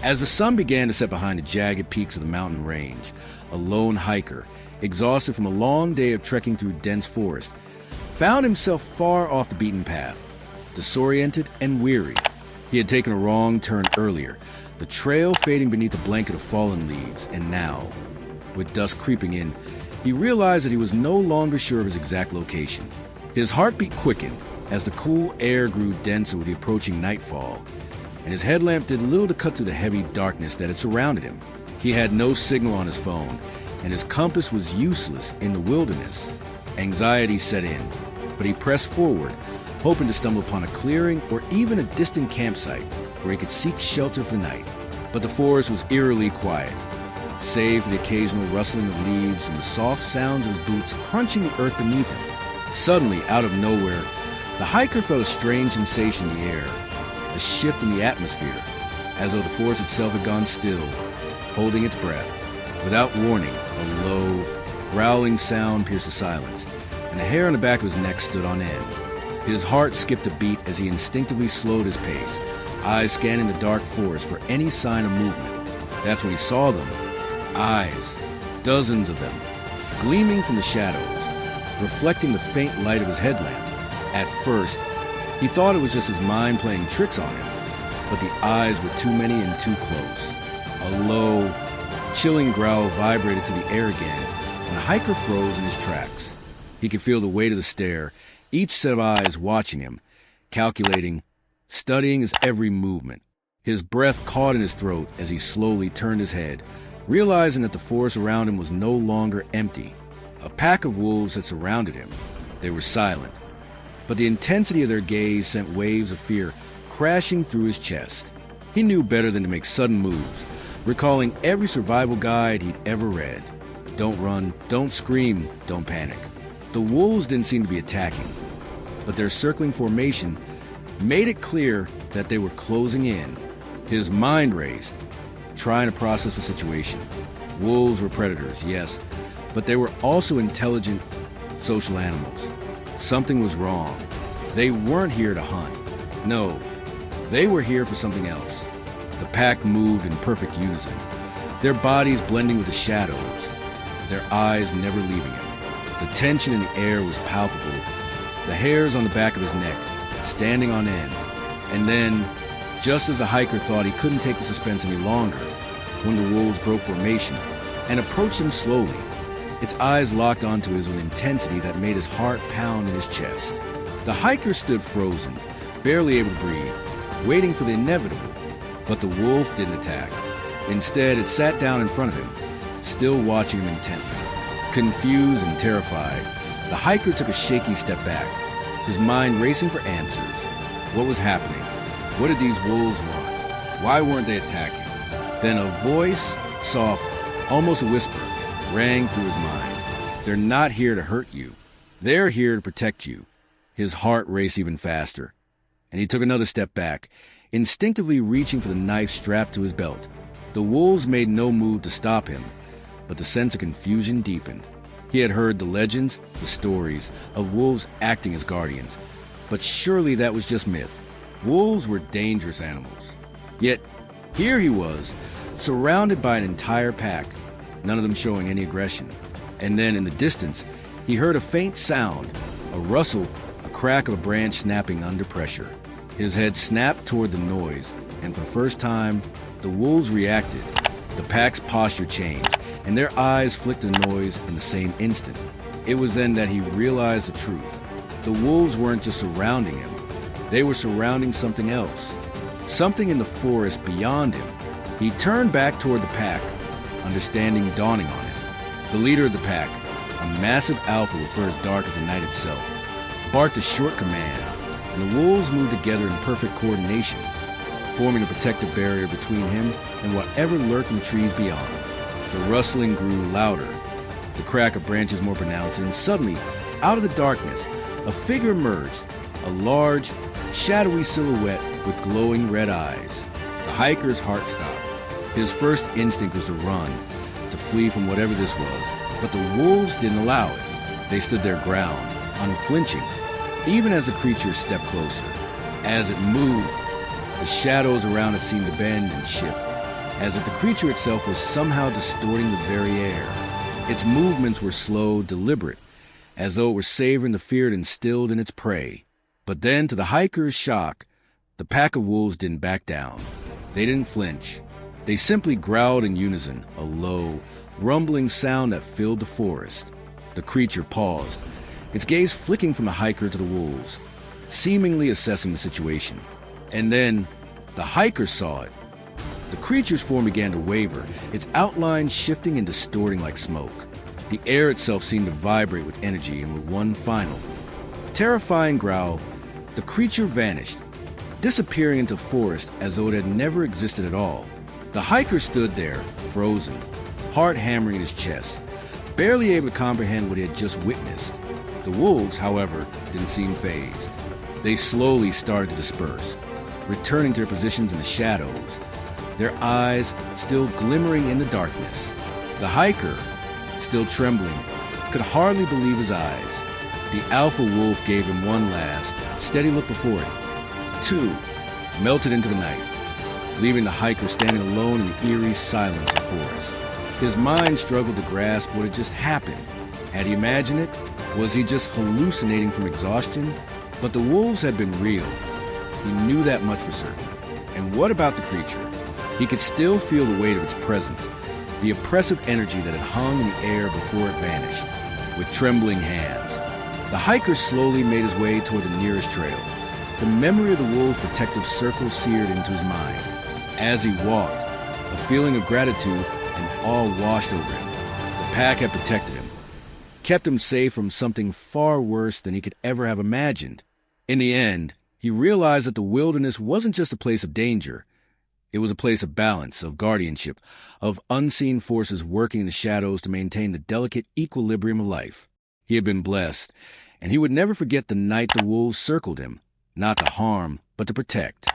As the sun began to set behind the jagged peaks of the mountain range, a lone hiker, exhausted from a long day of trekking through dense forest, found himself far off the beaten path, disoriented and weary. He had taken a wrong turn earlier, the trail fading beneath a blanket of fallen leaves, and now, with dusk creeping in, he realized that he was no longer sure of his exact location. His heartbeat quickened as the cool air grew denser with the approaching nightfall, and his headlamp did little to cut through the heavy darkness that had surrounded him. He had no signal on his phone, and his compass was useless in the wilderness. Anxiety set in, but he pressed forward, hoping to stumble upon a clearing or even a distant campsite where he could seek shelter for the night. But the forest was eerily quiet, save for the occasional rustling of leaves and the soft sounds of his boots crunching the earth beneath him. Suddenly, out of nowhere, the hiker felt a strange sensation in the air, a shift in the atmosphere, as though the forest itself had gone still, holding its breath. Without warning, a low, growling sound pierced the silence, and the hair on the back of his neck stood on end. His heart skipped a beat as he instinctively slowed his pace, eyes scanning the dark forest for any sign of movement. That's when he saw them. Eyes, dozens of them, gleaming from the shadows, reflecting the faint light of his headlamp. At first, he thought it was just his mind playing tricks on him, but the eyes were too many and too close. A low, chilling growl vibrated through the air again, and the hiker froze in his tracks. He could feel the weight of the stare, each set of eyes watching him, calculating, studying his every movement. His breath caught in his throat as he slowly turned his head, realizing that the forest around him was no longer empty. A pack of wolves had surrounded him. They were silent, but the intensity of their gaze sent waves of fear crashing through his chest. He knew better than to make sudden moves, recalling every survival guide he'd ever read. Don't run, don't scream, don't panic. The wolves didn't seem to be attacking, but their circling formation made it clear that they were closing in. His mind raced, trying to process the situation. Wolves were predators, yes, but they were also intelligent, social animals. Something was wrong. They weren't here to hunt. No, they were here for something else. The pack moved in perfect unison, their bodies blending with the shadows, their eyes never leaving him. The tension in the air was palpable, the hairs on the back of his neck standing on end. And then, just as the hiker thought he couldn't take the suspense any longer, when the wolves broke formation and approached him slowly, its eyes locked onto his with intensity that made his heart pound in his chest. The hiker stood frozen, barely able to breathe, waiting for the inevitable, but the wolf didn't attack. Instead, it sat down in front of him, still watching him intently. Confused and terrified, the hiker took a shaky step back, his mind racing for answers. What was happening? What did these wolves want? Why weren't they attacking? Then a voice, soft, almost a whisper, rang through his mind. They're not here to hurt you. They're here to protect you. His heart raced even faster, and he took another step back, instinctively reaching for the knife strapped to his belt. The wolves made no move to stop him, but the sense of confusion deepened. He had heard the legends, the stories of wolves acting as guardians, but surely that was just myth. Wolves were dangerous animals. Yet, here he was, surrounded by an entire pack, none of them showing any aggression. And then in the distance, he heard a faint sound, a rustle, a crack of a branch snapping under pressure. His head snapped toward the noise, and for the first time, the wolves reacted. The pack's posture changed, and their eyes flicked the noise in the same instant. It was then that he realized the truth. The wolves weren't just surrounding him, they were surrounding something else, something in the forest beyond him. He turned back toward the pack, understanding dawning on him. The leader of the pack, a massive alpha with fur as dark as the night itself, barked a short command, and the wolves moved together in perfect coordination, forming a protective barrier between him and whatever lurked in the trees beyond. The rustling grew louder, the crack of branches more pronounced, and suddenly, out of the darkness, a figure emerged, a large, shadowy silhouette with glowing red eyes. The hiker's heart stopped. His first instinct was to run, to flee from whatever this was, but the wolves didn't allow it. They stood their ground, unflinching, even as the creature stepped closer. As it moved, the shadows around it seemed to bend and shift, as if the creature itself was somehow distorting the very air. Its movements were slow, deliberate, as though it were savoring the fear it instilled in its prey. But then, to the hiker's shock, the pack of wolves didn't back down. They didn't flinch. They simply growled in unison, a low, rumbling sound that filled the forest. The creature paused, its gaze flicking from the hiker to the wolves, seemingly assessing the situation. And then, the hiker saw it. The creature's form began to waver, its outline shifting and distorting like smoke. The air itself seemed to vibrate with energy, and with one final, terrifying growl, the creature vanished, disappearing into the forest as though it had never existed at all. The hiker stood there, frozen, heart hammering in his chest, barely able to comprehend what he had just witnessed. The wolves, however, didn't seem fazed. They slowly started to disperse, returning to their positions in the shadows, their eyes still glimmering in the darkness. The hiker, still trembling, could hardly believe his eyes. The alpha wolf gave him one last, steady look before him. Two melted into the night, leaving the hiker standing alone in the eerie silence of the forest. His mind struggled to grasp what had just happened. Had he imagined it? Was he just hallucinating from exhaustion? But the wolves had been real. He knew that much for certain. And what about the creature? He could still feel the weight of its presence, the oppressive energy that had hung in the air before it vanished. With trembling hands, the hiker slowly made his way toward the nearest trail. The memory of the wolves' protective circle seared into his mind. As he walked, a feeling of gratitude and awe washed over him. The pack had protected him, kept him safe from something far worse than he could ever have imagined. In the end, he realized that the wilderness wasn't just a place of danger. It was a place of balance, of guardianship, of unseen forces working in the shadows to maintain the delicate equilibrium of life. He had been blessed, and he would never forget the night the wolves circled him, not to harm, but to protect.